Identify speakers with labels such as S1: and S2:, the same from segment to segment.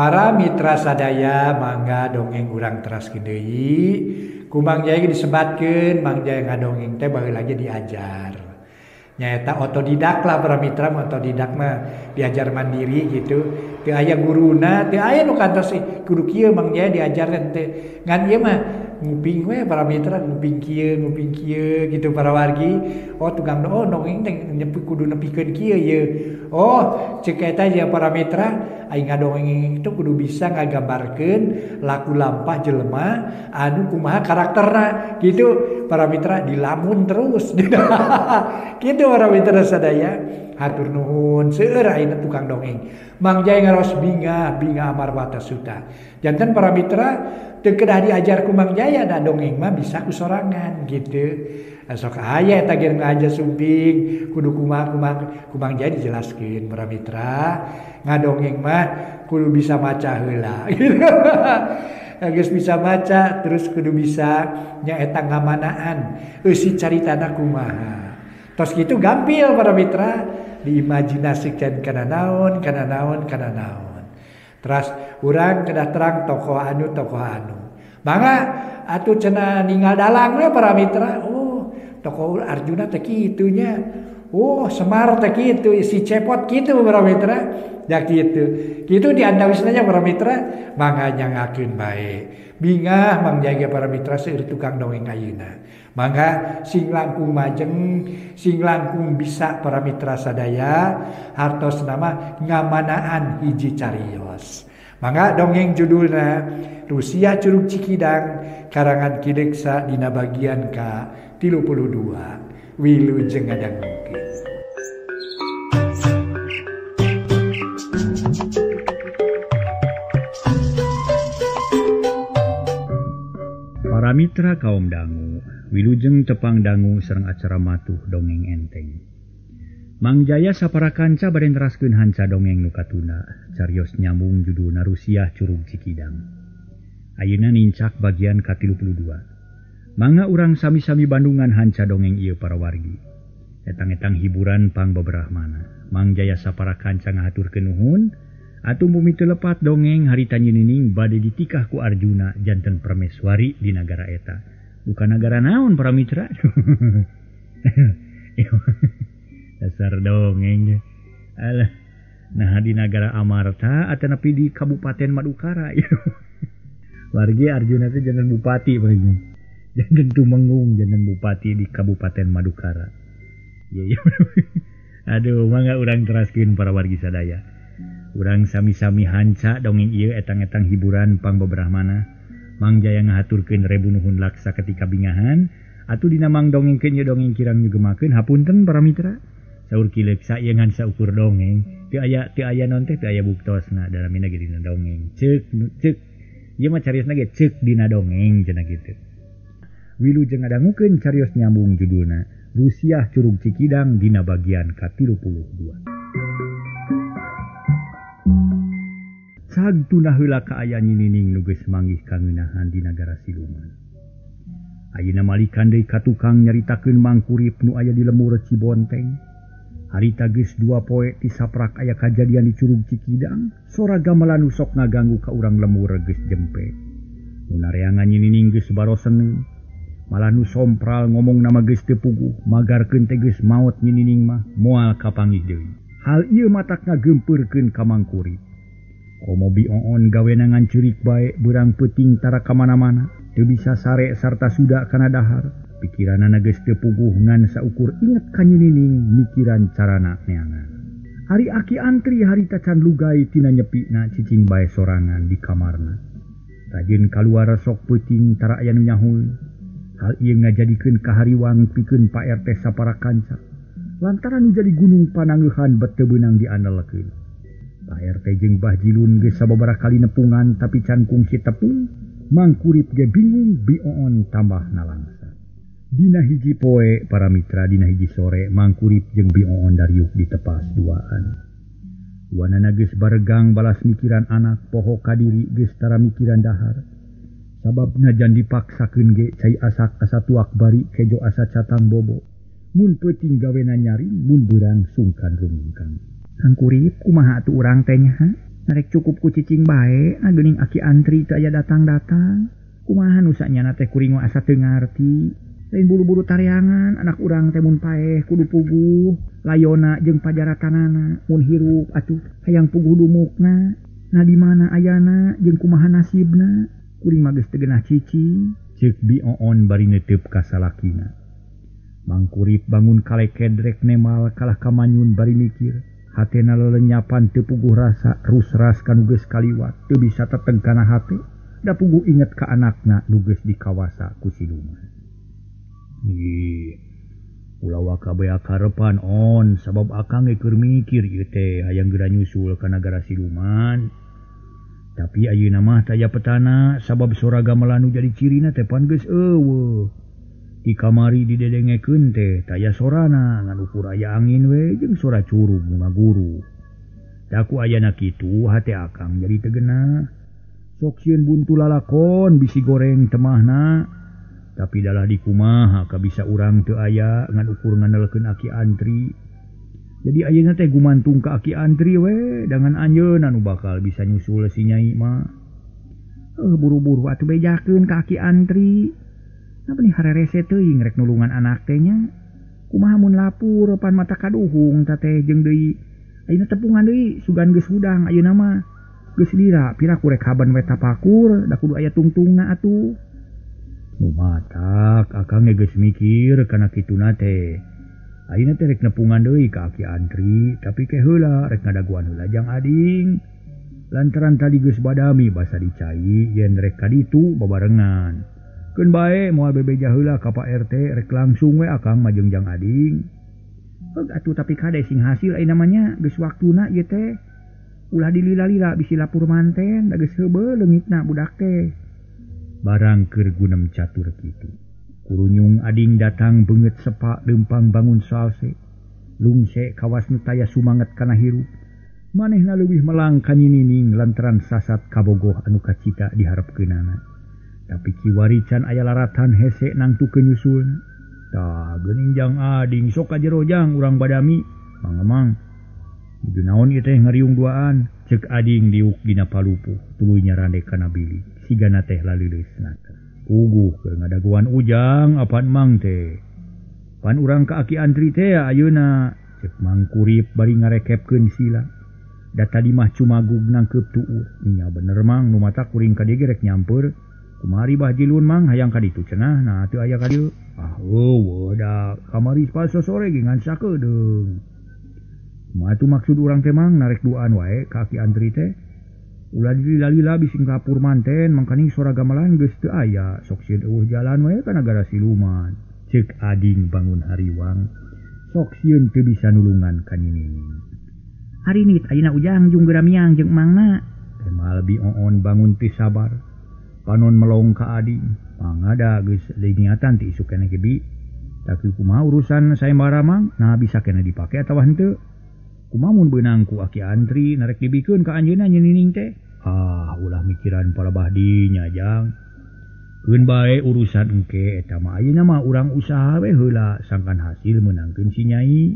S1: Para mitra sadaya mangga dongeng urang teraskeun deui. Ku Mang Jaya disebatkeun Mang Jaya ngadongeng teh baheula lagi diajar. Nyaeta otodidak lah para mitra mah otodidak mah diajar mandiri gitu. Teu aya guruna, teu aya nu kantos kudu kieu Mang Jaya diajarkeun teh. Ngan ieu mah nguping we para mitra nguping kieu gitu para wargi. Oh tukang dongeng teh kudu nepikeun kieu ye. Oh ceuk eta ya para mitra aing ngadongeng itu kudu bisa ngagambarkeun laku lampah jelema anu kumaha karakterna gitu para mitra dilamun terus. Gitu para mitra sadaya. Hatur nuhun seueur ayeuna tukang dongeng. Mang Jaya ngaros binga amarwata suta. Janten para mitra teu kedah diajar ku Mang Jaya da dongeng mah bisa ku sorangan gitu. Sok aya eta ge ngaja sumping kudu kumaha ku Mang Jaya dijelaskeun para mitra. Ngadongeng mah kudu bisa maca heula. Geus bisa maca terus kudu bisa nyaeta ngamanaan eusi caritana kumaha. Tos kitu gampil para mitra diimajinasikeun kana naon. Terus urang kedah terang tokoh anu. Mangga atuh cenah ninggal dalang we para mitra. Oh, tokoh Arjuna teh kitu nya. Oh, Semar teh kitu, si Cepot kitu para mitra. Da kitu. Kitu diandawisna nya para mitra, mangga nyangakeun bae. Bingah Mang Jaya para mitra seueur tukang dongeng ayeuna. Mangga sing langkung majeng, sing langkung bisa para mitra sadaya hartos nama ngamanaan hiji carios. Mangga dongeng judulna Rusia Curug Cikidang karangan Ki Deksa dina bagian ka-32 Wilujeng Ngadanggukeun.
S2: Para mitra kaum dangu, wilujeng tepang dangu sareng acara matuh dongeng enteng. Mang Jaya sapara kanca bade neraskeun hanca dongeng nu katuna, carios nyambung judulna Rusia Curug Cikidang. Ayeuna nincak bagian ka-32. Mangga urang sami-sami bandungan hanca dongeng ieu para wargi. Etang-etang hiburan pang beberahmana. Mang Jaya sapara kanca ngahaturkeun nuhun. Atuh bumi teu lepat dongeng harita nyinining bade ditikah ku Arjuna janten permeswari di nagara eta. Bukan negara naon para mitra. Dasar dongeng. Alah. Nah di negara Amarta atau napi di Kabupaten Madukara. Wargi Arjuna teh jangan bupati paling. Jangan tumenggung jangan bupati di Kabupaten Madukara. Iya. Aduh mangga urang teraskeun para wargi sadaya. Urang sami-sami hanca dongeng ieu etang-etang hiburan pang beberahmana. Mang Jaya ngahaturkeun rebu nuhun laksa ketika bingahan. Atuh dina mang dongengkeun ieu dongeng kirang nyugemakeun hapunten para mitra. Saur Ki Leksa ieu ngan saukur dongeng. Teu aya naon teh teu aya buktosna dalamina ge dina dongeng. Ceuk. Ieu mah cariosna ge ceuk dina dongeng cenah kitu. Wilujeng ngadangukeun carios nyambung judulna Rusia Curug Cikidang dina bagian ka-32. Sagtuna heula ka aya nyinining nu geus manggih kangeunahan di nagara siluman. Ayeuna malikan deui ka tukang nyaritakeun mangkurip nu aya di lemur Cibonteng. Harita geus 2 poe ti saprak aya kajadian di Curug Cikidang, sora gamelan nu sok ngaganggu ka urang lemur geus jempe. Nu nareangan nyinining geus barosen, malah nu sompral ngomong nama geus teu puguh, magarkeun teh geus maot nyinining mah moal kapanggih deui. Hal ieu matak ngageumpeurkeun ka mangkurip. Komo bioon gawena ngancurik bae berang peuting tara kamana-mana. Teu bisa sare sarta suda kana dahar. Pikiranana geus teu puguh ngan saukur inget ka nyinining mikiran carana neangan. Hari aki antri harita can lugay tina nyepina cicing bae sorangan di kamarna. Rajin kaluar sok peuting tara aya nu nyahul. Hal ieu ngajadikeun kahariwang pikeun Pak RT sapara kanca. Lantaran nu jadi gunung panangeuhan bet teu beunang diandelkeun. Pak RT jeung Bah Jilun geus sababaraha kali nepungan tapi can kungsi tepung, mangkurip ge bingung bioon tambah nalangsa. Dina hiji poe para mitra dina hiji sore mangkurip jeung bioon dariuk di tepas duaan. Duanana geus baregang balas mikiran anak poho kadiri geus tara mikiran dahar. Sababna jan dipaksakeun ge cai asak asa tuak bari kejo asa catang bobo. Mun peuting gawena nyari mun beurang sungkan rumingkang. Kang Kurip kumaha atuh urang teh nya? narek cukup ku cicing bae geuning aki antri teu aya datang-datang kumaha nu sanyana teh kuring asa teu ngarti lain buru-buru tariangan anak urang teh mun paeh kudu puguh layona jeung pajaratanana mun hirup atuh hayang puguh dumukna na di mana ayana jeung kumaha nasibna kuring mah geus teu geunah cicing ceuk Bioon bari neuteup ka salakina. Mangkurip bangun kalekedrek nemal kalah kamanyun bari mikir hatena lelenyapan teu puguh rasa rusras kanu geus kaliwat teu bisa teteg kana hate da puguh inget ka anakna nu geus dikawasa ku siluman. Ulah kabeh akarepan on sabab akang keur mikir ieu teh hayang geura nyusul ka nagara siluman. Tapi ayeuna mah taya petana sabab sora gamelan nu jadi cirina teh pan geus eueuh. Di kamari didedengekeun teh taya sorana ngan ukur aya angin we jeung sora curug nu ngaguru. Da ku ayana kitu hate akang jadi teu geunah. Sok sieun buntu lalakon bisi goreng temahna. Tapi dalah di kumaha kabisa urang teu aya ngan ukur ngandelkeun aki antri. Jadi ayeuna teh gumantung ka aki antri we dengan anjeunna nu bakal bisa nyusul si nyai mah. Buru-buru atuh bejakeun ka aki antri. Napa nih harerese teuing rek nulungan anak teh nya. Kumaha mun lapur pan mata kaduhung teh jeung deui. Ayeuna tepungan deui sugan geus hudang ayeuna mah. Geus dira piraku rek haban we tapakur da kudu aya tungtungna atuh. Nu matak akang geus mikir kana kituna teh. Ayeuna teh rek nepungan deui ka aki antri tapi ke heula rek ngadaguan heula jang ading. Lantaran tadi geus badami basa dicai yen rek ka ditu babarengan. Keun bae moal bebeja heula ka Pak RT rek langsung we akang majeng jang ading. Atuh tapi kade sing hasil ai namanya geus waktuna ieu teh. Ulah dilila-lila bisi lapur manten da geus heubeul leungitna budak teh. Barang keur gunem catur kitu. Kurunyung ading datang beungeut sepa leumpang bangun salse. Lungse kawas nu taya sumanget kana hirup. Manehna leuwih melang ka nyinining lantaran sasat kabogoh anu kacita diharepkeunana. Tapi kiwari can aya laratan hese nangtukeun nyusulna. Tah geuning jang ading sok ka jero jang urang badami. Mang Ieu naon ieu teh ngariung duaan ceuk ading diuk dina palupuh tuluy nyarande kana bilik sigana teh laleuleusna. Puguh keur ngadaguan ujang apaan mang teh. Pan urang ka aki antri teh ayeuna ceuk Mangkurip bari ngarekepkeun sila. Da tadi mah cumagug nangkeup tuur. Nya bener mang nu mata kuring ka dieu rek nyamper. Kumari bah jilun mang hayang ka ditu cenah nah teu aya ka dieu. Eueuh da kamari pas sore ge ngan sakedeung. Kumaha tu maksud urang teh mang narek duaan wae ka aki antri teh. Ulah dilila-lila bising lapur manten mangkaning sora gamelan geus teu aya sok sieun eueuh jalan wae ka nagara siluman. Ceuk ading bangun hariwang sok sieun teu bisa nulungan ka nyinining. Hari nit ayeuna ujang jeung geramiang jeung emangna. Temal Bioon bangun teu sabar. Panon melong ka ading. Pangada geus niatan ti isuk keneh ge bi. Tapi kumaha urusan sayembara mang nah bisa keneh dipake atawa henteu. Kumaha mun beunang ku aki antri narek dibikeun ka anjeunna nyinining teh. Ulah mikiran palebah dinya jang. Keun bae urusan engke eta mah ayeuna mah urang usaha we heula sangkan hasil meunangkeun si nyai.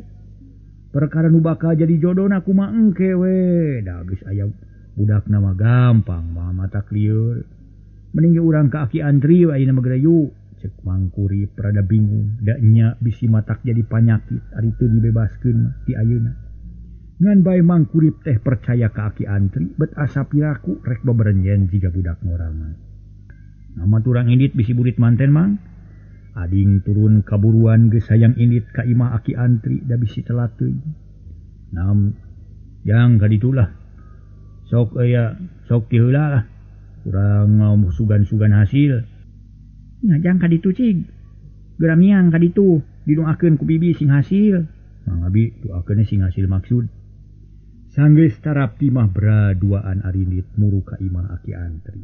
S2: Perkara nu bakal jadi jodona kumaha engke we. Da geus aya budakna mah gampang mah mata lieur. Mending urang ka aki antri we ayeuna mah gerayu. Ceuk Mangkurip rada bingung da nya bisi matak jadi panyakit ari teu dibebaskeun mah ti ayeuna. Ngan bae Mangkurip teh percaya ka aki antri bet asa piraku rek beberenjen jiga budak ngorangan. Nama turang indit bisi burit manten mang. Ading turun kaburuan geus hayang indit ka imah aki antri da bisi telat teuing. Nam jang ka ditulah. Sok ti heula lah. Urang sugan-sugan hasil. Nya jang ka ditu cig. Geramiang ka ditu didoakeun ku bibi sing hasil. Mang abi doakeun sing hasil maksud. Sanggeus tarap timah braduaan arindit muru ka imah aki antri.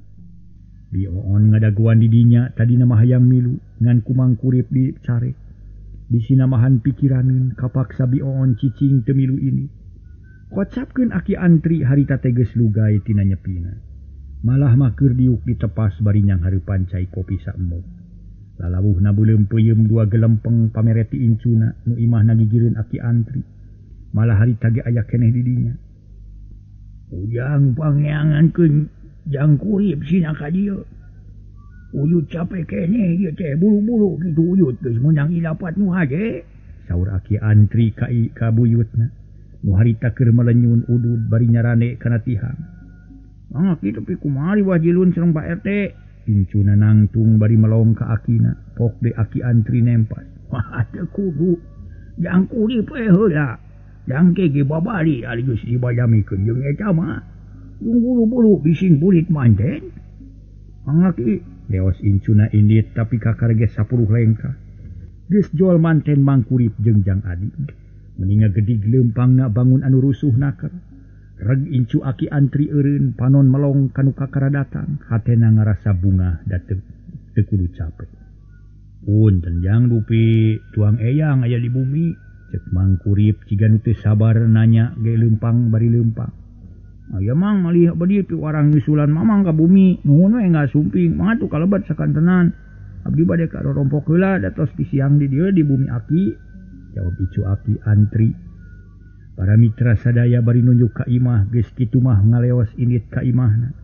S2: Bioon ngadaguan di dinya tadina mah hayang milu ngan ku Mangkurip dicarek. Bisi namahan pikiraneun kapaksa Bioon cicing teu milu ini. Kocapkeun aki antri harita teh geus lugay tina nyepina. Malah mah keur diuk ditepas bari nyang hareupan cai kopi saemmuk. Lalawuhna beuleum peuyeum 2 gelempeng pamere ti incuna nu imahna gigireun aki antri. Malah harita ge aya keneh di dinya. ujang pangeangan ke jang kurip sina ka dia uyut capek kene ieu teh bulu-bulu kitu uyut geus meunang ilapat nu hage saur Aki Antri ka buyutna nu harita keur melenyun udud bari nyarane kana tihang mangga kitu pi kumari wajilun sareng Pak RT incuna nangtung bari melong ka akina pok de Aki Antri nempas wah teu kudu jang kurip heula jang kege babari ari geus dibajamikeun jeung eta mah yung bulu-bulu bising bulit manten mangga ki leos incuna indit tapi kakarge 10 lengkah geus jol manten mangkurip jeung Jang Adi meninga gedig leumpangna bangun anu rusuh naker reg incu Aki Antri eureun panon melong kanu kakara datang hatena ngarasa bunga da teu kudu capek punten Jang dupi tuang eyang aya di bumi cek mangkurip ciga nu teu sabar nanya ge leumpang bari leumpang aya mang malih badi pi warang nyusulan mamang ka bumi nuhun we ngasumping mangatu kalebat sakantenan abdi bade ka rorompok heula datos pi siang di dieu di bumi Aki jawab icu Aki Antri para mitra sadaya bari nunjuk ka imah geus kitu mah ngaleos indit ka imahna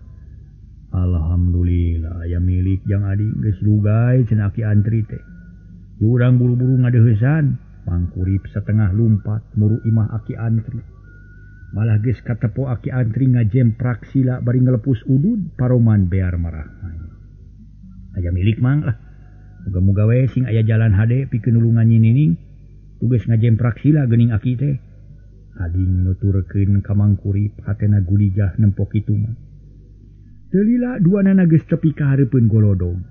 S2: alhamdulillah aya milik Jang Adi geus lugay cenah Aki Antri teh urang buru-buru ngadeuheusan mangkurip setengah lumpat muru imah Aki Antri malah geus katepo Aki Antri ngajemprak sila bari ngelepus udud paroman bear marah aya milik mang lah muga-muga we sing aya jalan hade pikeun nulungan nyinining tugas ngajemprak sila geuning Aki teh ading nuturkeun ka mangkurip hatena guligah nempok kitu mah teu lila duanana geus tepi ka hareupeun golodog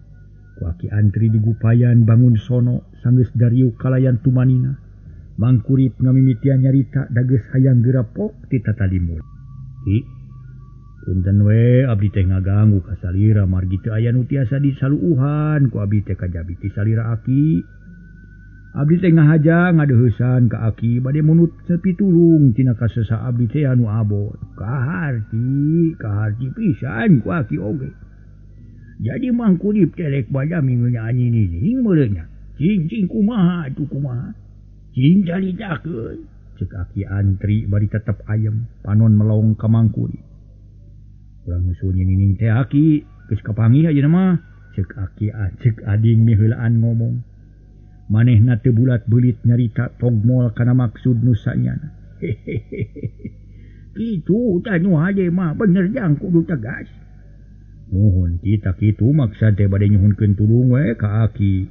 S2: ku Aki Antri digupayan bangun sono sanggeus dariuk kalayan tumanina mangkurip ngamimitian nyarita da geus hayang geurapok ti tatalimut ki punten we abdi teh ngaganggu ka salira margi teu aya nu tiasa disaluuhan ku abdi teh kajabi ti salira Aki abdi teh ngahaja ngadeuheusan ka Aki bade munut sapitulung tina kasesa abdi teh anu abot kaharti pisan ku Aki oge jadi mangkurip teh lek bajami nyanyi nining meuleunya cing kumaha atuh kumaha cing caritakeun cek Aki Antri bari tetep ayem panon melong ka mangkurip urang nyusul nining teh Aki geus kapanggih ayeuna mah cek ading miheulaan ngomong manehna teu bulat beulit nyarita togmol kana maksud nu sanyana kitu tah nu hade mah bener Jang kudu tegas nuhun kita kitu maksud teh bade nyuhunkeun tulung we ka Aki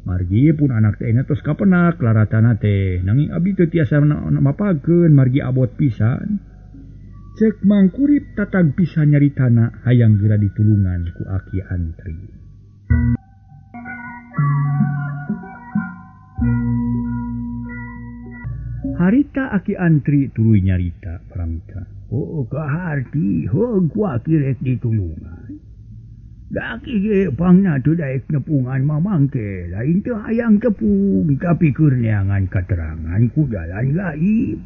S2: margi pun anak teh tos kapenak laratana teh nanging abdi teu tiasa mapakeun margi abot pisan cek mangkurip tatag pisan nyaritana hayang geura ditulungan ku Aki Antri harita Aki Antri tuluy nyarita pramita kaharti heug ku Aki rek ditulungan da Aki ge pangna teu daek nepungan mamang teh lain teu hayang tepung tapi keur neangan katerangan ku jalan gaib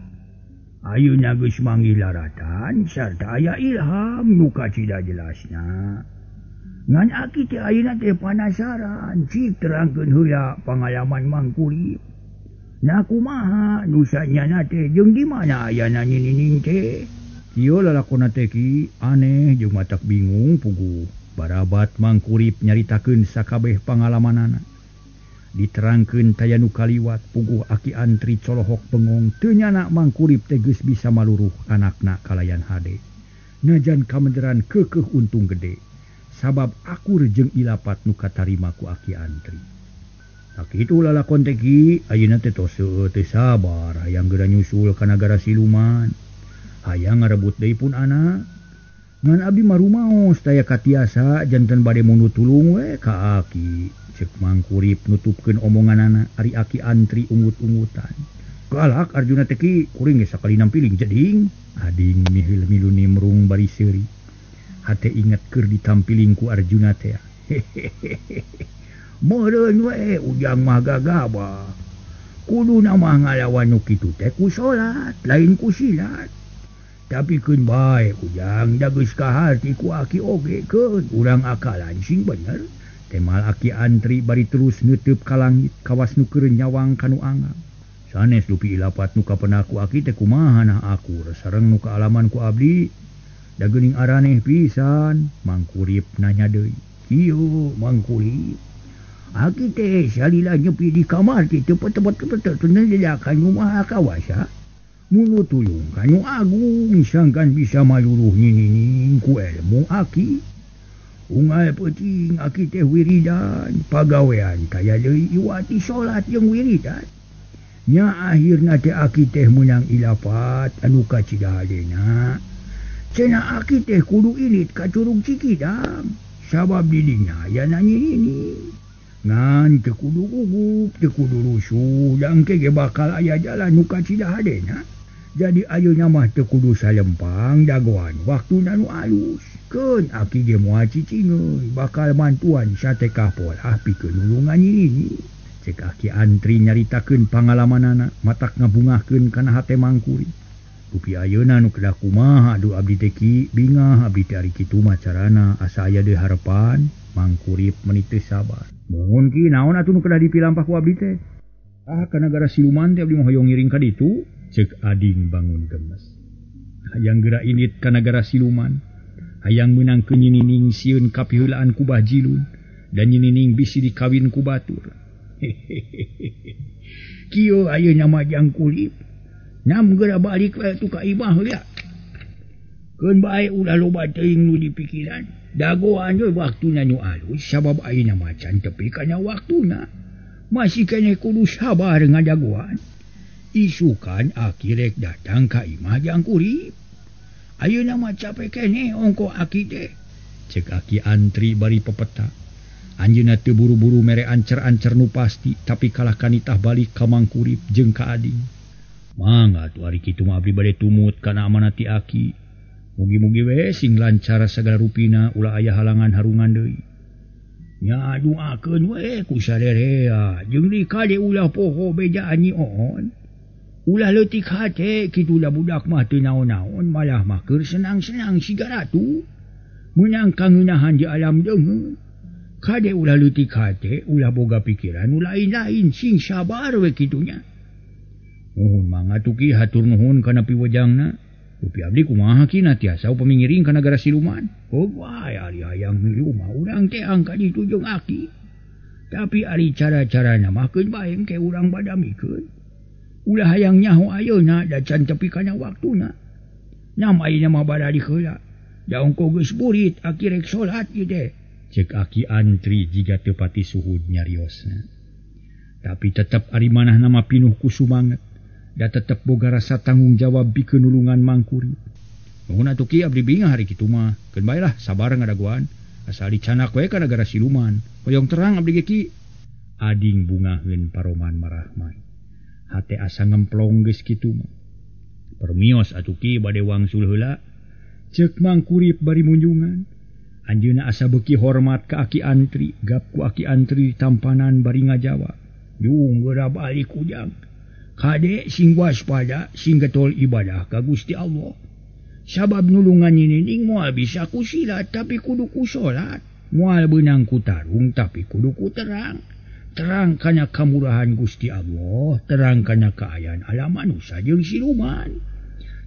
S2: ayeuna geus manggih laratan sarta aya ilham nu kacida jelasna ngan Aki teh ayeuna teh panasaran cik terangkeun heula pangalaman mangkurip nah kumaha nu sanyana teh jeung di mana ayana nining teh ieu lalakonna teh ki aneh jeung matak bingung puguh barabat mangkurip nyaritakeun sakabeh pangalamanana diterangkeun taya nu kaliwat puguh Aki Antri colohok bengong teu nyana mangkurip teh geus bisa maluruh anakna kalayan hade najan kamenderan keukeuh untung gede sabab akur jeung ilapat nu katarima ku Aki Antri sakitu lalakon teh ki ayeuna teh tos teu sabar hayang geura nyusul ka nagara siluman hayang ngarebut deui pun anak ngan abdi marumaos taya katiasa janten bade munut tulung we ka Aki cek mangkurip nutupkeun omonganana ari Aki Antri ungut-ungutan galak Arjuna teh ki kuring ge sakali nampiling jeding ading miheul milu nimrung bari seuri hate inget keur ditampiling ku Arjuna teh meureun we ujang mah gagabah kudu mah ngalawan nu kitu teh ku salat lain ku silat tapi keun bae ujang da geus kaharti ku Aki oge keun urang akalan sing bener temal Aki Antri bari terus neuteub ka langit kawas nu keur nyawang kanu angam sanes dupi ilapat nu kapenak ku Aki teh kumaha nah akur sareng nu kaalaman ku abdi Da geuning araneh pisan, Mangkurip nanya deui. Kieu Mangkurip. Aki teh salila nyepi di kamar kitu petep-petep tundeulakan rumah kawasa. Mulu tulung kanu agung sangkan bisa maluluh ninining ku ilmu aki. Unggal peuting aki teh wiridan pagawean kaya deui iwati salat jeung wiridan. Nya akhirna teh aki teh meunang ilapat anu kacidahadena. Cenah aki teh kudu ilit ka Curug Cikidang. Sabab didingna aya nanyini. Ngan teu kudu gugup, teu kudu rusuh, dangke ge bakal aya jalan nu kacidahadena. Jadi ayeuna mah teu kudu salempang dagoan waktuna nu alus. Keun aki ge moal cicing bakal mantuan satekah polah pikeun nulungan ini. Cek aki antri nyaritakeun pangalamanana matak ngabungahkeun kana hate Mangkurip. Rupi ayeuna nu kedah kumaha adu abdi teh ki bingah abdi teh ari kitu mah carana asa aya deui harepan. Mangkurip meuni teu sabar. Mohon ki naon atuh nu kedah dipilampah ku abdi teh? Ka nagara siluman teh abdi mah hoyong ngiring ka ditu. Cek Ading bangun gemes. Hayang geura init ka nagara siluman. Hayang meunangkeun Nyinining sieun kapiheulaan ku Bajilun dan Nyinining bisi dikawin ku batur. Kieu ayeuna mah Jangkulip. Nam geura balik we tu ka imah heula. Keun bae ulah loba teuing nu dipikiran. Dagoan we waktuna nu alus sabab ayeuna mah can tepi kana waktuna. Masih keneh kudu sabar ngadagoan. Isukan aki rek datang ka imah Jangkulip. Ayeuna mah capek keneh ongko aki teh. Cek aki antri bari pepeta. Anjeunna teu buru-buru mere ancer-ancer nu pasti tapi kalah kanitah balik ka Mangkurip jeung ka Ading. Mangga atuh ari kitu mah abdi bade tumut kana amanat ti aki. Mugi-mugi we sing lancar sagala rupina ulah aya halangan harungan deui. Nya duakeun we ku sadarea jeung di kade ulah poho bejaan nyi on. Ulah leutik hate kitu da budak mah teu naon-naon malah mah keur senang-senang siga ratu. Meunang kangeunahan di alam deungeun. Kade ulah leutik hate ulah boga pikiran nu lain-lain sing sabar we kitunya. Nuhun mangga tuki hatur nuhun kana piwejangna. Rupi abdi kumaha kina tiasa upami ngiring ka nagara siluman. Wae ari hayang milu mah urang teh angka ditu jeung aki. Tapi ari cara-carana mah keun bae engke urang badamikeun. Ulah hayang nyaho ayeuna da can tepi kana waktuna. Nam ayeuna mah bada heula. Da ongko geus burit aki rek salat ieu teh. Cek aki antri jiga teu pati suhud nyariosna. Tapi tetep ari manahna mah pinuh ku sumanget. Da tetep boga rasa tanggung jawab bikeun nulungan Mangkurip. Nuhun atuh ki abdi bingah hari kitu mah. Keun bae lah sabar ngadagoan. Asal dicanak we ka nagara siluman. Hoyong terang abdi ge ki. Ading bungaheun paroman marahmai. Hate asa ngemplong geus kitu mah. Permios atuh ki bade wangsul heula. Ceuk Mangkurip bari munjungan. Anjeunna asa beuki hormat ka aki antri. Gap ku aki antri tampanan bari ngajawab. Yung geura balik ujang. Kade sing waspada sing getol ibadah ka Gusti Allah. Sabab nulungan Nyinining moal bisa ku silat tapi kudu ku salat. Moal beunang ku tarung tapi kudu ku terang. Terang kana kamurahan Gusti Allah, terang kana kaayaan alam manusia jeung siluman.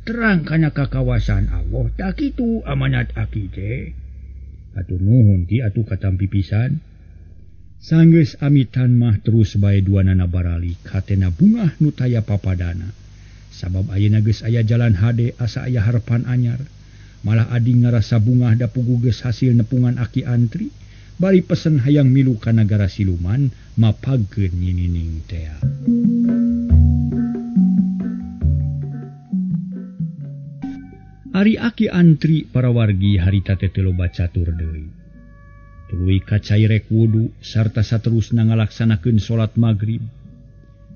S2: Terang kana kakawasan Allah, tak kitu amanat aki teh. Atur nuhun ki atuh katampi pisan. Sanggeus amitan mah terus bae duanana baralik hatena bungah nu taya papadana. Sabab ayeuna geus aya jalan hade asa aya harepan anyar. Malah Ading ngarasa bungah da pugu geus hasil nepungan aki antri. Bari pesen hayang milu ka nagara siluman mapagkeun Nyinining teh. Ari aki antri para wargi harita teh teu loba catur deui. Tuluy kacai rek wudu sarta saterusna ngalaksanakeun salat magrib.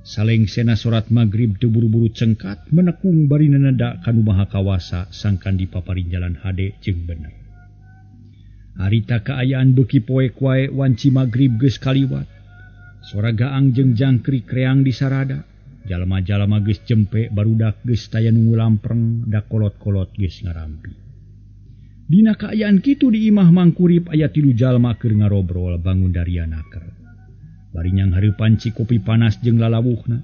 S2: Salengsena salat magrib teu buru-buru cengkat menekung bari neneda kanu maha kawasa sangkan dipaparin jalan hade jeung bener. Harita kaayaan beuki poek wae wanci magrib geus kaliwat. Sora gaang jeung jangkrik reang di sarada. Jalma-jalma geus jempe barudak geus taya nunggu lampreng da kolot-kolot geus ngarampi. Dina kaayaan kitu di imah Mangkurip aya 3 jalma keur ngarobrol bangun dari anaker. Bari nyang hareupan cikopi panas jeung lalawuhna.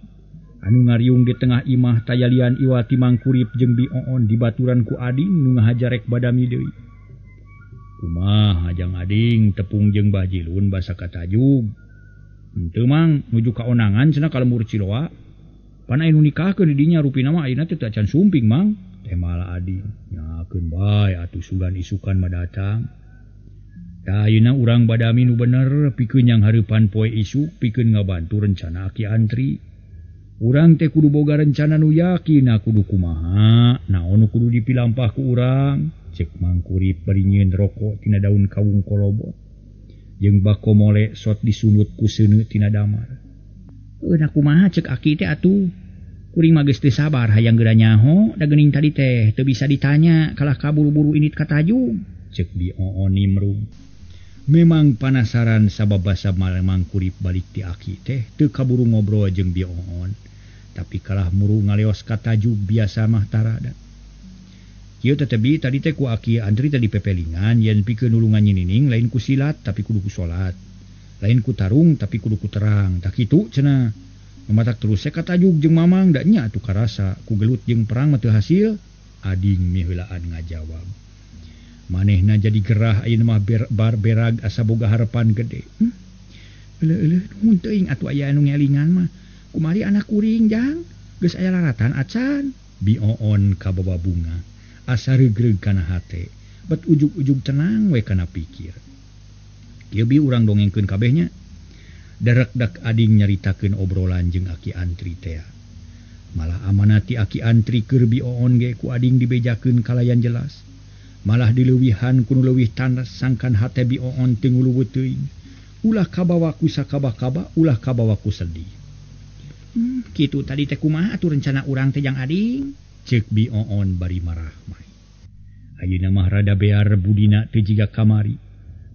S2: anu ngariung di tengah imah tayalian iwati mangkurip jeung Bioon di baturan ku ading nu ngahajarek badami deui. Kumaha hajang ading tepung jeung bajilun basa katajub. Henteu mang nuju ka onangan cenah ka lembur Ciloa. Pan aya nu nikahkeun di dinya rupina mah ayeuna teh can sumping mang. Teh malah ading nyakeun bae atuh sugan isukan mah datang. Da ayeuna urang badami nu bener pikeun yang hareupan poe isuk pikeun ngabantu rencana Aki Antri. Urang teh kudu boga rencana nu yakin kudu kumaha, naon nu kudu dipilampah ku urang. Cek mangkurip bari nyieun rokok tina daun kawung kolobot. Jeung bako mole sot disunut ku seuneu tina damar. Eueuh kumaha cek Aki teh atuh. Kuring mah geus teu sabar hayang geura nyaho, da geuning tadi teh teu bisa ditanya kalah kaburu-buru init katajum. Cek Bioon nimrung. Memang panasaran sababasa mangkurip balik ti Aki teh teu kaburu ngobrol jeung Bioon. Tapi kalah muru ngaleos katajub biasa mah tarada. Kieu tetebi tadi teh ku Aki Antri tadi pepelingan yen pikeun nulungan nyinining lain ku silat tapi kudu ku salat. Lain ku tarung tapi kudu ku terang. Tak kitu cenah. Mamatak terus katajub jeung Mamang da nya atuh karasa ku gelut jeung perang mah teu hasil. Ading miheulaan ngajawab. Manehna jadi gerah ayeuna mah berag asa boga harapan gede. Eueuh nuhun teuing atuh aya anu ngelingan mah. Kumari anak kuring jang geus aya laratan acan. Bioon kabawa bunga. Asa regreg kana hate, bet ujug-ujug tenang we kana pikir. Kieu bi urang dongengkeun kabehnya. Darak-dak ading nyaritakeun obrolan jeung Aki Antri teh. Malah amanati Aki Antri keur Bioon ge ku ading dibejakeun kalayan jelas. Malah dileuwihan ku nu leuwih tandas sangkan hate Bioon teu nguluweuh teuing. Ulah kabawa ku sakaba-kaba, ulah kabawa ku sedih. Kitu tadi teh kumaha atuh rencana urang teh jang ading? Cek Bioon bari marah mai. Ayeuna mah rada bear budina teu jiga kamari.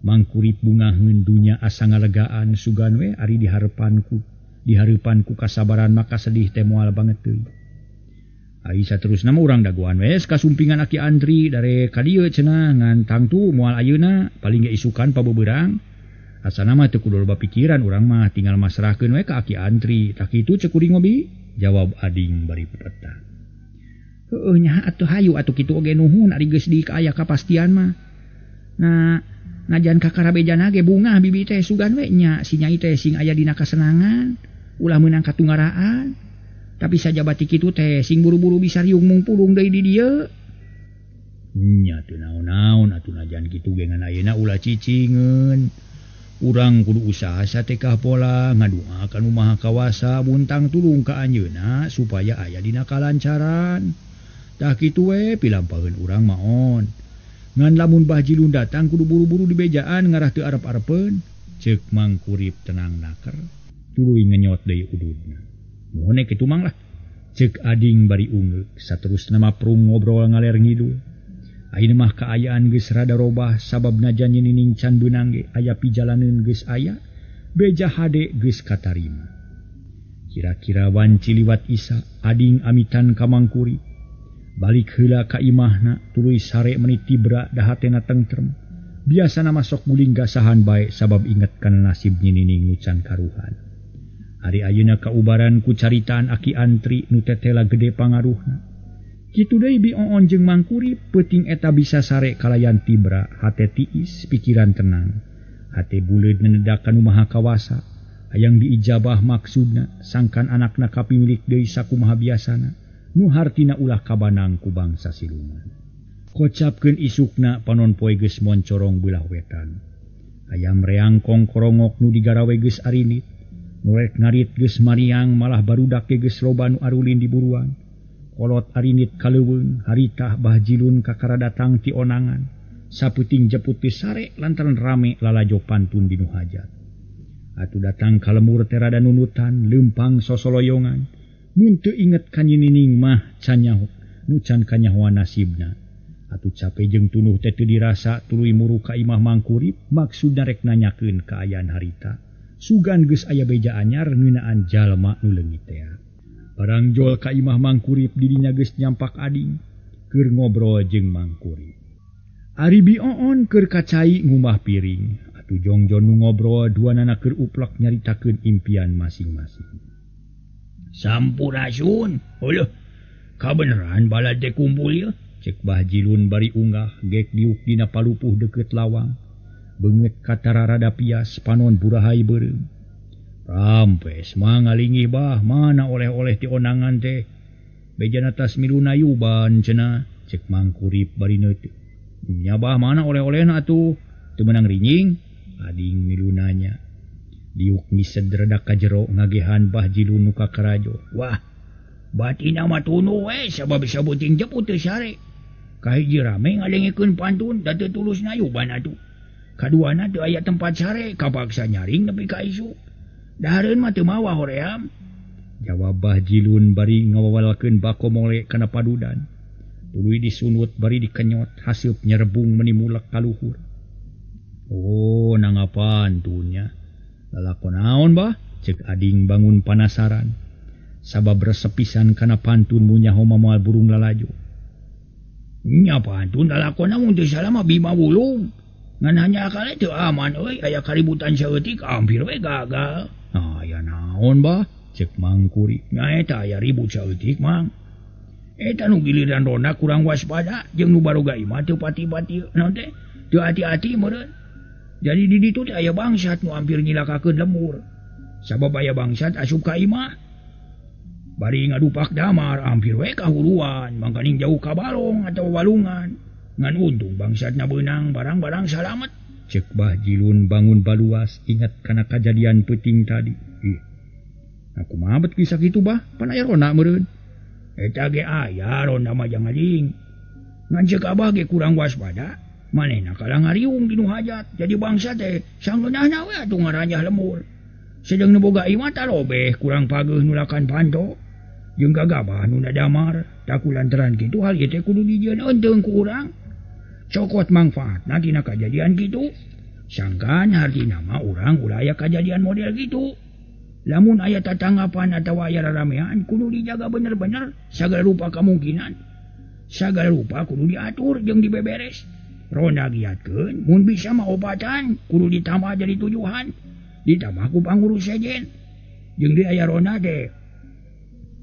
S2: Mangkurip bungaheun dunya asa ngalegaan sugan we ari dihareupanku kasabaran maka sedih teh moal banget teuing. Ari saterusna mah urang dagoan we kasumpingan Aki Antri dare ka dieu cenah ngan tangtu moal ayeuna paling ge isukan pabebeurang. Asana mah teu kudu loba pikiran urang mah tinggal masrahkeun we ka Aki Antri. Tak kitu cek kuring ngobi? Jawab ading bari pepetah. Heueuh nya atuh hayu atuh kitu oge nuhun ari geus di aya kapastian mah. Nah, najan kakarabejana ge bunga bibi teh sugan we nya si nyai teh sing aya dina kasenangan, ulah meunang katunggaraan. Tapi sajabati kitu teh sing buru-buru bisa riung mungpulung deui di dieu. Nya teu naon-naon atuh najan kitu ge ngan ayeuna ulah cicingeun. Urang kudu usaha satekah pola ngadoa ka Nu Maha Kawasa buntang tulung ka anjeunna supaya aya dina kalancaran. Tah kitu we pilampaheun urang maon. Ngan lamun Bajilun datang kudu buru-buru dibejaan ngarah teu arep-arepeun. Ceuk Mangkurip tenang naker. Tuluy ngenyot deui ududna. Mohon kitu mang lah. Ceuk ading bari ungeuk. Saterusna mah prung ngobrol ngaler ngidul. Ayeuna mah kaayaan geus rada robah sabab najan nyinining can beunang ge aya pijalaneun geus aya. Beja hade geus katarima. Kira-kira wanci liwat Isa ading amitan ka Mangkurip. Balik heula ka imahna tuluy sare menit tibra da hatena tentrem. Biasana masok guling gasahan bae sabab inget kana nasib nyinining nu can karuhan. Ari ayeuna kaubaran ku caritaan Aki Antri nu tetela gede pangaruhna. Kitu deui Bioon jeung Mangkurip peuting eta bisa sare kalayan tibra, hate tiis, pikiran tenang. Hate buleud nenedak ka Nu Maha Kawasa, hayang diijabah maksudna sangkan anakna kapimilik deui sakumaha biasana. Nu hartina ulah kabanang ku bangsa siluman. Kocapkeun isukna panon poe geus moncorong beulah wetan. Hayam reang kongkorongok nu digarawe geus arinit. Nu rek ngarit geus mariang malah barudak ge geus loba nu arulin di buruan. Kolot arinit kaleuweung haritah Bajilun kakara datang ti onangan. Saputing jeput teu sare lantaran rame lalajo pantun di nu hajat. Atuh datang ka lemur teh rada nunutan leumpang sosoloyongan. Mun teu inget ka nyinining mah can nyaho nu can kanyahoan nasibna. Atuh capek jeung tunuh teh teu dirasa tuluy muru ka imah Mangkurip maksudna rek nanyakeun kaayaan harita. Sugan geus aya beja anyar ngeunaan jalma nu leungit teh. Barang jol ka imah Mangkurip di dinya geus nyampak ading keur ngobrol jeung Mangkurip. Ari Bioon keur kacai ngumah piring. Atuh jongjon nu ngobrol duanana keur uplek nyaritakeun impian masing-masing. Sampurasun. Uluh, kabeneran balad teh kumpul ya? Cek Bah Jilun bari unggah gek diuk dina palupuh deket lawang. Beungeut katararada pias panon burahay beureum. Rampes mangalingih bah mana oleh-oleh ti onangan teh. Bejan atas miluna yuban cenah. Cek Mangkurip bari neuteuk. Nya bah mana oleh-olehna atuh? Teu meunang rinying. Ading milunanya. Diuk ngised redak ka jero ngagehan Bah Jilun nu ka karajo. Wah, batina mah tunu we sabab sabuting jeput teu sare. Kahiji rame ngalengikeun pantun da teu tulus nayuban atuh. Kaduana teu aya tempat sare kapaksa nyaring nepi ka isu. Dahareun mah teu mawa hoream. Jawab Bah Jilun bari ngawawalkeun bako mole kana padudan. Tuluy disunut bari dikenyot haseup nyerebung meuni mulek ka luhur. Oh, nangapaan tunnya? Lalakon naon bah? Cek ading bangun penasaran. Sabab resep pisan kana pantun mu nyaho moal burung lalajo. Nya pantun lalakon namun teu salah mah Bima Wulung. Ngan hanya akale teu aman euy aya kaributan saeutik hampir we gagal. Aya naon bah? Cek Mangkurip. Nya eta aya ribut saeutik mang. Eta nu giliran ronda kurang waspada jeung nu baroga imah teu pati-pati naon teh? Teu hati-hati meureun. Jadi di ditu teh aya bangsat nu hampir nyilakakeun lemur. Sabab aya bangsat asup ka imah. Bari ngadupak damar hampir we kahuruan mangkaning jauh ka balong atau walungan. Ngan untung bangsatna beunang barang-barang salamet. Cek Bah Jilun bangun baluas ingat kana kejadian peuting tadi. Aku mah bet kisah kitu bah pan aya ronda meureun. Eta ge aya ronda mah jangaling. Ngan cek Abah ge kurang waspada. Manehna kalang ngariung di nu hajat. Jadi bangsa teh sanggeunahna we atuh ngaranjah lemur. Sedeng nu boga imah talobeh kurang pageuh nulakan panto. Jeung gagabah nu damar. Takulantaran kitu hal ieu teh kudu dijieun enteung ku urang. Cokot mangfaatna tina kajadian kitu. Sangkan hartina mah urang ulah aya kajadian model kitu. Lamun aya tatanggapan atawa aya raramean kudu dijaga bener-bener sagala rupa kemungkinan. Sagala rupa kudu diatur jeung dibeberes. Ronda giatkeun mun bisa mah obatan kudu ditambah jadi tujuan. Ditambah ku pangurus sejen. Jeung di aya ronda teh.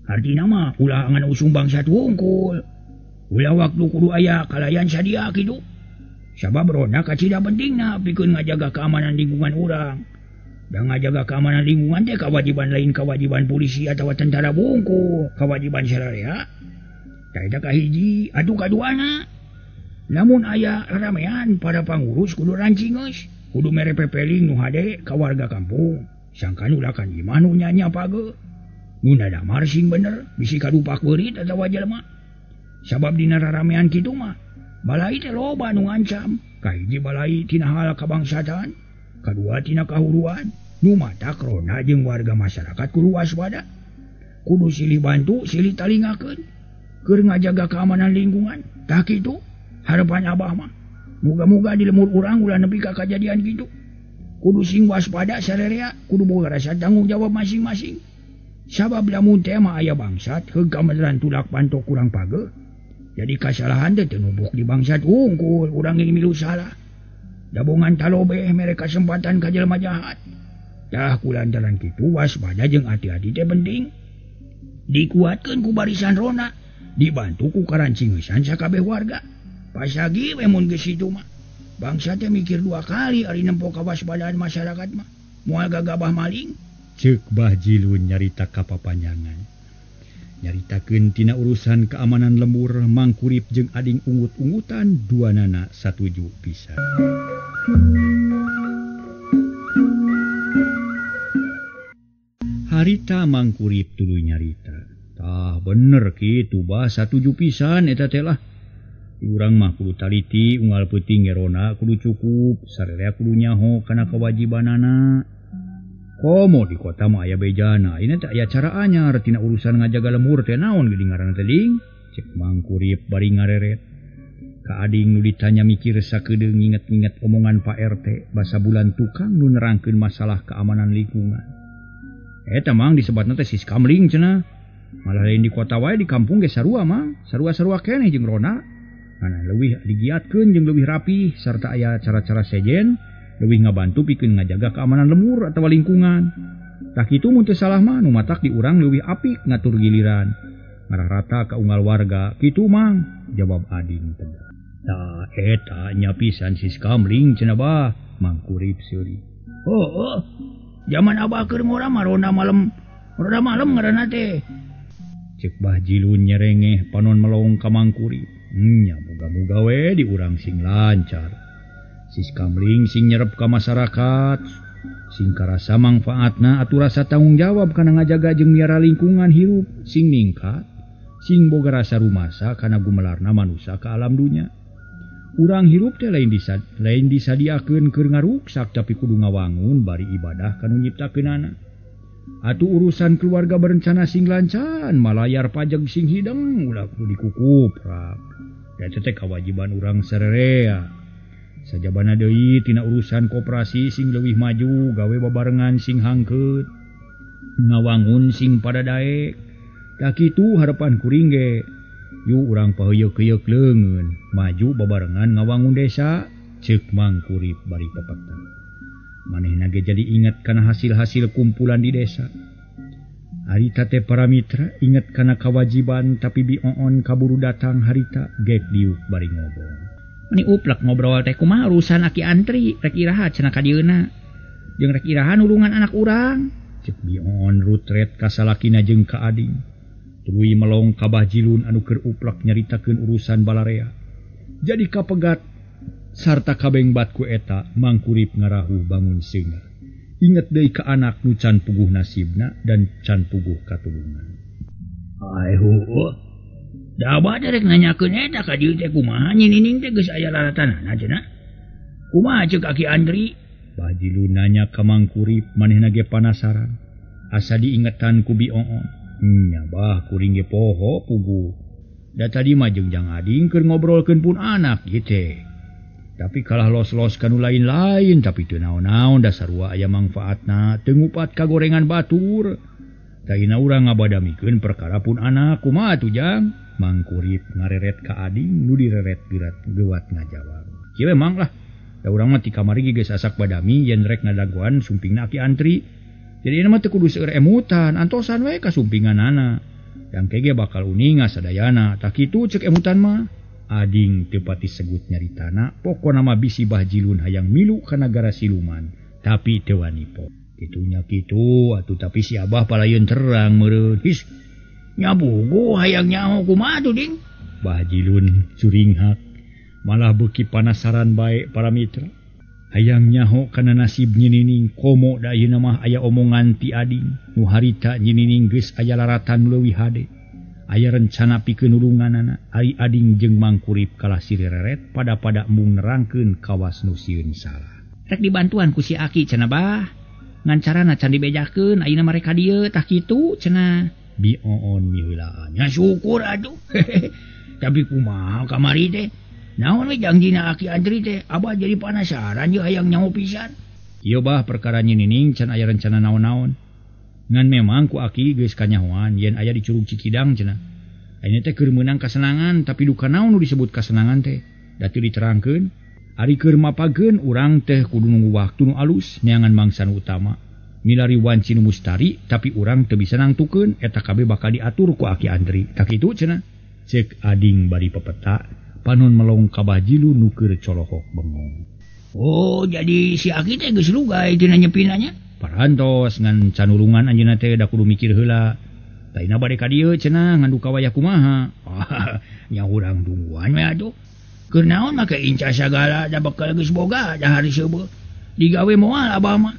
S2: Artina mah ulah ngan usung bangsa wungkul. Ulah waktu kudu aya kalayan sadia kitu. Sabab ronda kacida pentingna pikeun ngajaga keamanan lingkungan urang. Dan ngajaga keamanan lingkungan teh kewajiban lain kewajiban polisi atau tentara wungkul, kewajiban sararea. Tah eta kahiji, atuh kaduana. Lamun aya ramean para pangurus kudu rancing geus. Kudu mere pepeling nu hade ka warga kampung. Sangkan ulakan imah nu nya pageuh. Nu damar sing bener bisi kadupak beurit atawa jelema. Sabab dina raramean kitu mah balai teh loba nu ngancam. Kahiji balai tina hal kabangsatan, kadua tina kahuruan. Nu matak ronda jeung warga masyarakat kudu waspada. Kudu silih bantu, silih talingakeun keur ngajaga keamanan lingkungan. Tah kitu harapan Abah mah muga-muga di lemur urang ulah nepi ka kajadian kitu. Kudu sing waspada sararea, kudu boga rasa tanggung jawab masing-masing. Sabab lamun teh mah aya bangsat heug kameneran tulak pantok kurang pageuh. Jadi kasalahan teh teu numpuk di bangsat wungkul urang yang milu salah. Dabongan talobeh mere kesempatan ka jelema jahat. Tah kulantaran kitu waspada jeung hati-hati teh penting. Dikuatkeun ku barisan ronda, dibantu ku karancingesan sakabeh warga. Pasagi we mun geus kitu mah. Bangsa teh mikir dua kali ari nempo kawaspadaan masyarakat mah. Moal gagabah maling. Ceuk Bah Jilun nyarita ka papanjangan. Nyaritakeun tina urusan keamanan lembur Mangkurip jeung ading ungut-ungutan duanana satuju pisan. Harita Mangkurip tuluy nyarita. Tah bener kitu bah satuju pisan eta teh lah. Urang mah kudu taliti unggal peuting ngerona kudu cukup, sararea kudu nyaho kana kewajibanana. Komo di kota mah aya bejana, ini teh aya cara anyar tina urusan ngajaga lemur teh naon geuning ngaranna teh ding? Cek Mangkurip bari ngareret. Ka ading nu ditanya mikir sakedeung nginget-nginget omongan Pak RT basa bulan tukang nu nerangkeun masalah keamanan lingkungan. Eta mang disebutna teh siskamling cenah. Malah lain di kota wae di kampung ge sarua mang, sarua-sarua keneh jeung rona. Kana leuwih digiatkeun jeung leuwih rapih sarta aya cara-cara sejen leuwih ngabantu pikeun ngajaga keamanan lemur atawa lingkungan. Tak itu mun teu salah mah nu matak di urang leuwih apik ngatur giliran. Ngarah rata ka unggal warga. Kitu mang, jawab Ading tegas. Tah eta nya pisan si Kamling cenah bah, Mang Kurip seuri. Oh, zaman abah keur ngora mah ronda malam ngaranna teh. Cek Bah Jilun nyerengeh panon melong ka Mang Kurip. Nya moga-moga we di urang sing lancar. Si Kamling sing nyerep ka masyarakat, sing karasa mangfaatna atuh rasa tanggung jawab kana ngajaga jeung miara lingkungan hirup sing ningkat, sing boga rasa rumasa kana gumelarna manusia ka alam dunya. Urang hirup teh lain disadiakeun keur ngaruksak tapi kudu ngawangun bari ibadah kanu nyiptakeunana. Atuh urusan keluarga berencana sing lancan, malayar pajak sing hideng ulah kudu dikukuprak. Da teh kewajiban urang sarerea. Sajabana deui tina urusan koperasi sing leuwih maju gawe babarengan sing hangkeut. Ngawangun sing pada daek. Da kitu harapan kuring ge. Yu urang paheyeuk-heyeuk leungeun maju babarengan ngawangun desa, ceuk Mang Kurip bari pepeta. Manehna ge jadi inget kana hasil-hasil kumpulan di desa. Harita teh para mitra inget kana kewajiban tapi bioon kaburu datang harita gek diuk bari ngobrol. Mani uplek ngobrol teh kumaha urusan aki antri rek iraha cenah ka dieuna. Jeung rek iraha nulungan anak urang. Ceuk bioon rutret ka salakina jeung ka Ading. Tuluy melong ka Bah Jilun anu keur uplek nyaritakeun urusan balarea. Jadi kapegat sarta kabengbat ku eta Mang Kurip ngarahu bangun seuneu. Inget deui ka anak nu can puguh nasibna dan can puguh katulungan. Da abah teh rek nanyakeun eta ka dieu teh kumaha nyinining teh geus aya laratanana cenah. Kumaha ceuk aki Andri? Bah Jilun nanya ka Mang Kurip, manehna ge panasaran. Asa diingetan ku bioon. Nya bah kuring ge poho puguh. Da tadi mah jeung Jang Ading keur ngobrolkeun pun anak ieu teh. Tapi kalah los-los kanu lain-lain tapi teu naon-naon da sarua aya mangfaatna teu ngupat kagorengan batur. Taina urang ngabadamikeun perkara pun anak kumaha atuh Jang? Mang Kurip ngareret ka Ading nu direret gewat ngajawab. Kieu emang lah. Da urang mah ti kamari geus asak badami yen rek ngadaguan sumpingna aki antri. Jadi ieu mah teu kudu seueur emutan, antosan we ka sumpinganana. Yang kege bakal uninga sadayana. Tak kitu ceuk emutan mah. Ading teu pati segut nyaritana, pokona mah bisi Bah Jilun hayang milu ka nagara siluman, tapi teu wani po. Kitunya kitu atuh tapi si abah palayeun terang meureun. His nyabugo hayang nyaho kumaha tuh ding? Bah Jilun curinghak, malah beuki panasaran bae para mitra. Hayang nyaho kana nasib nyinining komo da ayeuna mah aya omongan ti Ading, nu harita nyinining geus aya laratan leuwih hade. Aya rencana pikeun nulunganana, ari Ading jeung Mang Kurip kalah sireret pada mung nerangkeun kawas nu sieun salah. Rek dibantuan ku si Aki cenah bah. Ngan carana can dibejakeun ayeuna mereka dieu tah kitu cenah. Bioon miheulaan. Nya syukur atuh. Tapi kumaha kamari teh? Naon we jangjina Aki Andri teh? Abah jadi penasaran ye hayang nyaho pisan. Ieu bah perkara nyinining can aya rencana naon-naon. Ngan memang ku Aki geus kanyahoan yen aya di Curug Cikidang cenah. Ayeuna teh keur meunang kasenangan tapi duka naon nu disebut kasenangan teh? Da teu diterangkeun. Ari keur mapageun urang teh kudu nunggu waktu nu alus neangan mangsa nu utama. Milari wanci nu mustari tapi urang teu bisa nangtukeun eta kabeh bakal diatur ku Aki Andri. Tak kitu cenah. Ceuk Ading bari pepeta panon melong ka Bah Jilun nu keur colohok bengong. Oh, jadi si Aki teh geus lugay tina nyepinanya? Parantos ngan canulungan anjeunna teh da kudu mikir heula. Taina bade ka dieu cenah ngan duka wayah kumaha. Nya urang dungguan we atuh. Keur naon make inca sagala da bakal geus boga da hari seubeuh. Digawe moal abah mah.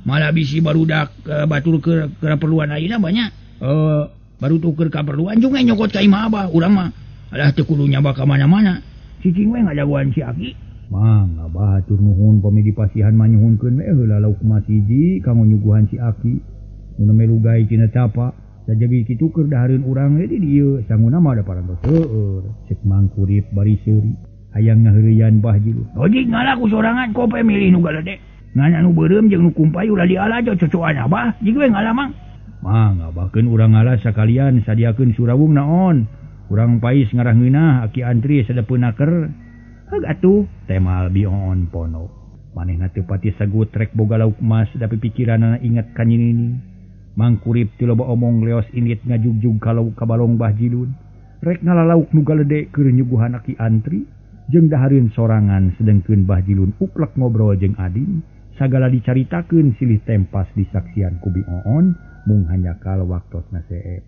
S2: Malah bisi barudak batur keur keperluan ayeuna banyak. Baru tuker kaperluan juga nyokot ka imah abah. Urang mah alah teu kudu nyaba ka mana-mana. Cicing we ngadaguan si Aki. Mang abah hatur nuhun pamidi pasihan mah nyuhunkeun we heula lauk mah siji kanggo nyuguhan si Aki. Nu melu gay tina capa, sajabi kitu keur dahareun urang we di dieu sanguna mah da parantos seueur. Ceuk Mang Kurip bari seuri. Hayang ngaheureuyan Bah Jilun. Ojig ngalah ku sorangan kope milih nu galede. Ngan anu beureum jeung nu kumpay ulah dialah cocokan abah. Jig we ngalah mang. Mang abahkeun urang ngalah sakalian sadiakeun surawung naon. Urang pais ngarah ngeunah Aki Antri sadepeunaker. Atuh temal bioon pono. Manehna teu pati sagut rek boga lauk emas tapi pikiranna inget ka nyinining. Mangkurip ti loba omong leos init ngajugjug kalau ka balong Bahjilun. Rek ngalalauk nu galedek keur nyuguhan aki antri jeung dahareun sorangan sedengkeun Bahjilun uplek ngobrol jeung Ading sagala dicaritakeun silih tempas disaksian ku Bi Oon mung hanya kal waktosna seep.